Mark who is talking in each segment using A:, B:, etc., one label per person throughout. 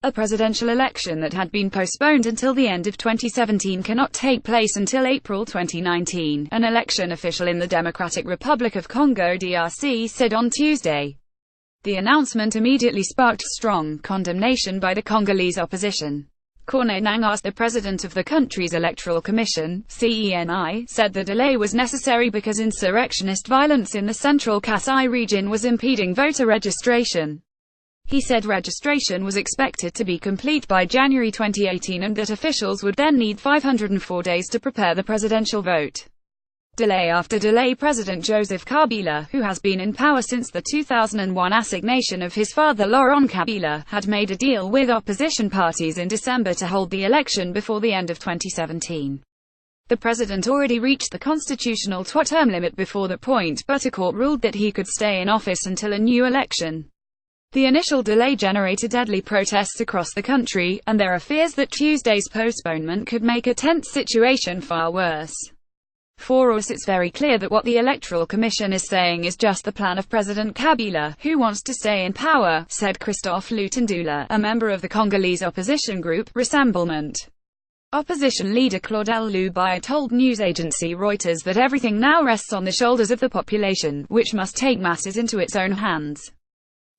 A: A presidential election that had been postponed until the end of 2017 cannot take place until April 2019, an election official in the Democratic Republic of Congo (DRC) said on Tuesday. The announcement immediately sparked strong condemnation by the Congolese opposition. Corneille Nangaa, the president of the country's electoral commission, CENI, said the delay was necessary because insurrectionist violence in the central Kasai region was impeding voter registration. He said registration was expected to be complete by January 2018 and that officials would then need 504 days to prepare the presidential vote. Delay after delay. President Joseph Kabila, who has been in power since the 2001 assignation of his father Laurent Kabila, had made a deal with opposition parties in December to hold the election before the end of 2017. The president already reached the constitutional twoterm limit before that point, but a court ruled that he could stay in office until a new election. The initial delay generated deadly protests across the country, and there are fears that Tuesday's postponement could make a tense situation far worse. For us, it's very clear that what the Electoral Commission is saying is just the plan of President Kabila, who wants to stay in power, said Christophe Lutundula, a member of the Congolese opposition group, Rassemblement. Opposition leader Claudel Lubaya told news agency Reuters that everything now rests on the shoulders of the population, which must take matters into its own hands.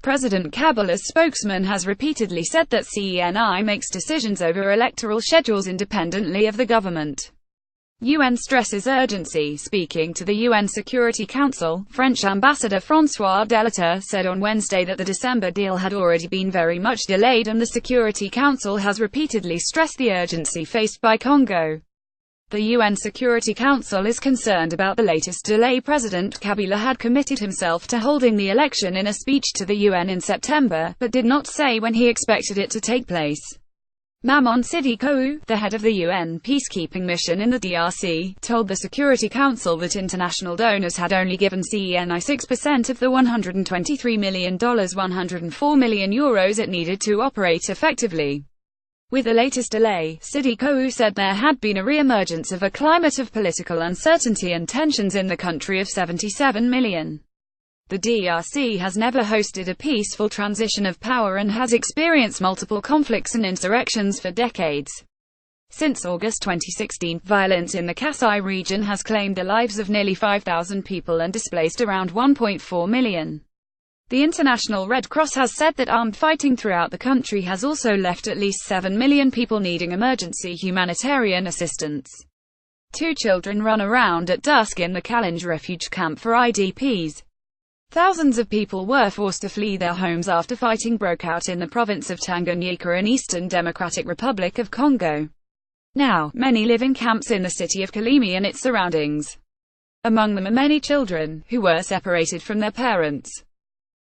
A: President Kabila's spokesman has repeatedly said that CENI makes decisions over electoral schedules independently of the government. UN stresses urgency. Speaking to the UN Security Council, French Ambassador François Delatour said on Wednesday that the December deal had already been very much delayed and the Security Council has repeatedly stressed the urgency faced by Congo. The UN Security Council is concerned about the latest delay. President Kabila had committed himself to holding the election in a speech to the UN in September, but did not say when he expected it to take place. Maman Sidiko, the head of the UN peacekeeping mission in the DRC, told the Security Council that international donors had only given CENI 6% of the $123 million €104 million it needed to operate effectively. With the latest delay, Sidiko said there had been a re-emergence of a climate of political uncertainty and tensions in the country of 77 million. The DRC has never hosted a peaceful transition of power and has experienced multiple conflicts and insurrections for decades. Since August 2016, violence in the Kasai region has claimed the lives of nearly 5,000 people and displaced around 1.4 million. The International Red Cross has said that armed fighting throughout the country has also left at least 7 million people needing emergency humanitarian assistance. 2 children run around at dusk in the Kalenge refugee camp for IDPs. Thousands of people were forced to flee their homes after fighting broke out in the province of Tanganyika in Eastern Democratic Republic of Congo. Now, many live in camps in the city of Kalemi and its surroundings. Among them are many children, who were separated from their parents.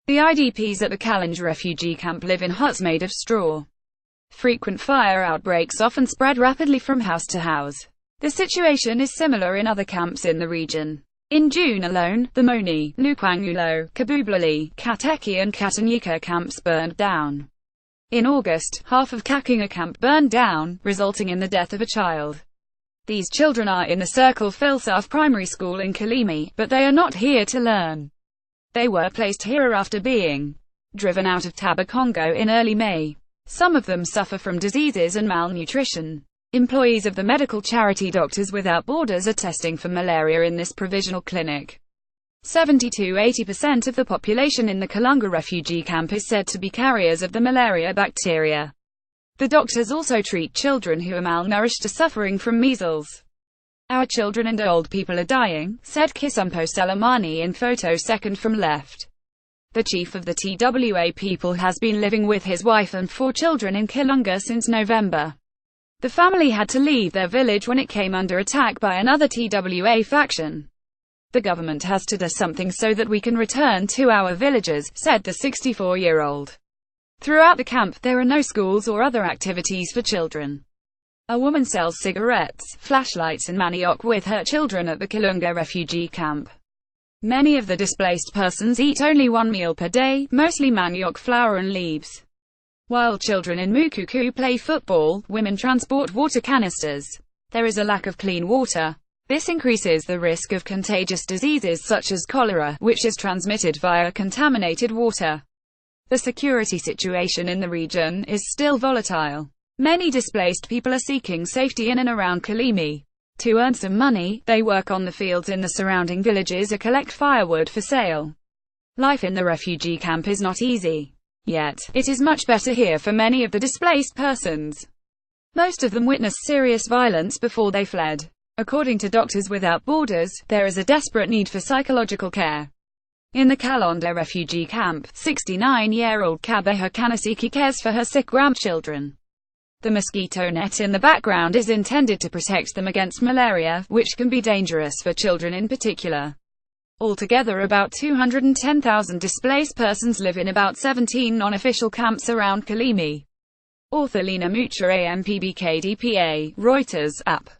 A: The IDPs at the Kalenge refugee camp live in huts made of straw. Frequent fire outbreaks often spread rapidly from house to house. The situation is similar in other camps in the region. In June alone, the Moni, Lukwangulo, Kabublali, Kateki and Katanyika camps burned down. In August, half of Kakinga camp burned down, resulting in the death of a child. These children are in the Circle Philsaf primary school in Kalemi, but they are not here to learn. They were placed here after being driven out of Taba Congo in early May. Some of them suffer from diseases and malnutrition. Employees of the medical charity Doctors Without Borders are testing for malaria in this provisional clinic. 70–80% of the population in the Kalunga refugee camp is said to be carriers of the malaria bacteria. The doctors also treat children who are malnourished or suffering from measles. Our children and old people are dying, said Kisumpo Selemani in photo second from left. The chief of the TWA people has been living with his wife and 4 children in Kalunga since November. The family had to leave their village when it came under attack by another TWA faction. The government has to do something so that we can return to our villages, said the 64-year-old. Throughout the camp, there are no schools or other activities for children. A woman sells cigarettes, flashlights and manioc with her children at the Kalunga refugee camp. Many of the displaced persons eat only 1 meal per day, mostly manioc flour and leaves. While children in Mukuku play football, women transport water canisters. There is a lack of clean water. This increases the risk of contagious diseases such as cholera, which is transmitted via contaminated water. The security situation in the region is still volatile. Many displaced people are seeking safety in and around Kalemi. To earn some money, they work on the fields in the surrounding villages or collect firewood for sale. Life in the refugee camp is not easy. Yet, it is much better here for many of the displaced persons. Most of them witnessed serious violence before they fled. According to Doctors Without Borders, there is a desperate need for psychological care. In the Kalonda refugee camp, 69-year-old Kabeha Kanasiki cares for her sick grandchildren. The mosquito net in the background is intended to protect them against malaria, which can be dangerous for children in particular. Altogether, about 210,000 displaced persons live in about 17 non-official camps around Kalemi. Author Lena Muchere, MPBKDPA, Reuters, app.